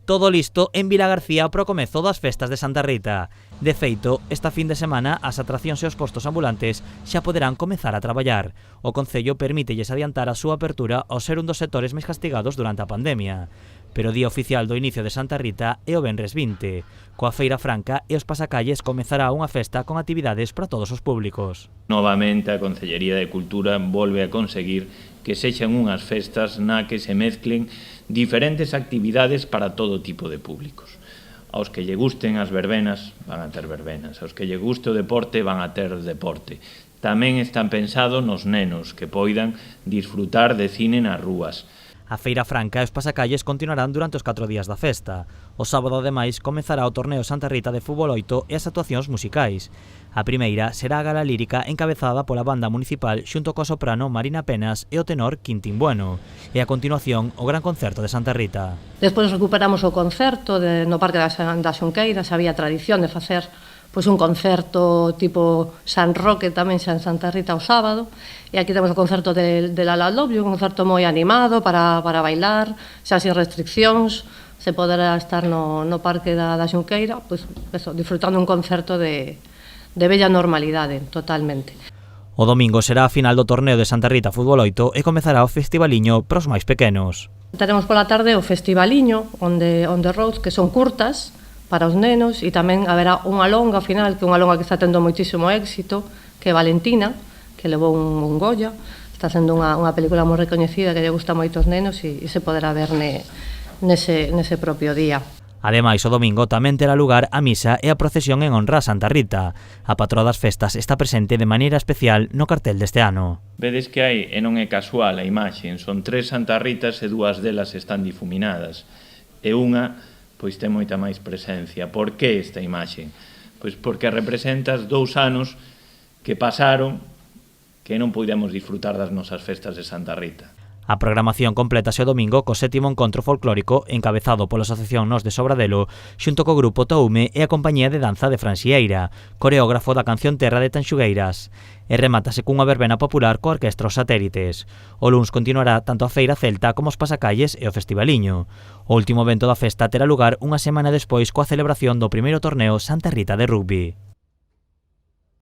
Todo listo en Vilagarcía para o comezo das festas de Santa Rita. De feito, esta fin de semana as atraccións e os postos ambulantes xa poderán comezar a traballar. O Concello permítelles adiantar a súa apertura ao ser un dos sectores máis castigados durante a pandemia. Pero o día oficial do inicio de Santa Rita é o venres 20. Coa Feira Franca e os pasacalles comezará unha festa con actividades para todos os públicos. Novamente a Concellería de Cultura volve a conseguir que sexan unhas festas na que se mezclen diferentes actividades para todo tipo de públicos. Aos que lle gusten as verbenas, van a ter verbenas. Aos que lle guste o deporte, van a ter deporte. Tamén están pensados nos nenos que poidan disfrutar de cine nas rúas. A Feira Franca e os pasacalles continuarán durante os 4 días da festa. O sábado, ademais, comezará o torneo Santa Rita de Fútbol 8 e as actuacións musicais. A primeira será a gala lírica encabezada pola banda municipal xunto coa soprano Marina Penas e o tenor Quintín Bueno. E a continuación, o gran concerto de Santa Rita. Despois recuperamos o concerto no Parque das Xunqueiras. Había tradición de facer un concerto tipo San Roque tamén xa en Santa Rita o sábado, e aquí temos o concerto de La Lobio, un concerto moi animado para bailar, xa sin restriccións, se poderá estar no Parque da Xunqueira, disfrutando un concerto de bella normalidade, totalmente. O domingo será a final do torneo de Santa Rita Fútbol 8 e comezará o festivaliño para os máis pequenos. Teremos pola tarde o festivaliño, on the road, que son curtas, para os nenos, e tamén haberá unha longa final, que é unha longa que está tendo moitísimo éxito, que é Valentina, que levou un Goya, está sendo unha película moi recoñecida que lle gusta moito aos nenos e se poderá ver nese propio día. Ademais, o domingo tamén terá lugar a misa e a procesión en honra a Santa Rita. A patroa das festas está presente de maneira especial no cartel deste ano. Vedes que hai, e non é casual a imaxe, son 3 Santa Ritas e 2 delas están difuminadas. E unha pois ten moita máis presencia. Por que esta imaxe? Pois porque representas 2 anos que pasaron que non podemos disfrutar das nosas festas de Santa Rita. A programación complétase o domingo co 7º encontro folclórico encabezado pola Asociación Nos de Sobradelo xunto co grupo Toume e a compañía de danza de Fran Xieira, coreógrafo da canción Terra de Tanxugueiras. E remátase cunha verbena popular coa orquestra Os Satélites. O luns continuará tanto a Feira Celta como os pasacalles e o festivaliño. O último evento da festa terá lugar unha semana despois coa celebración do primeiro torneo Santa Rita de rugby.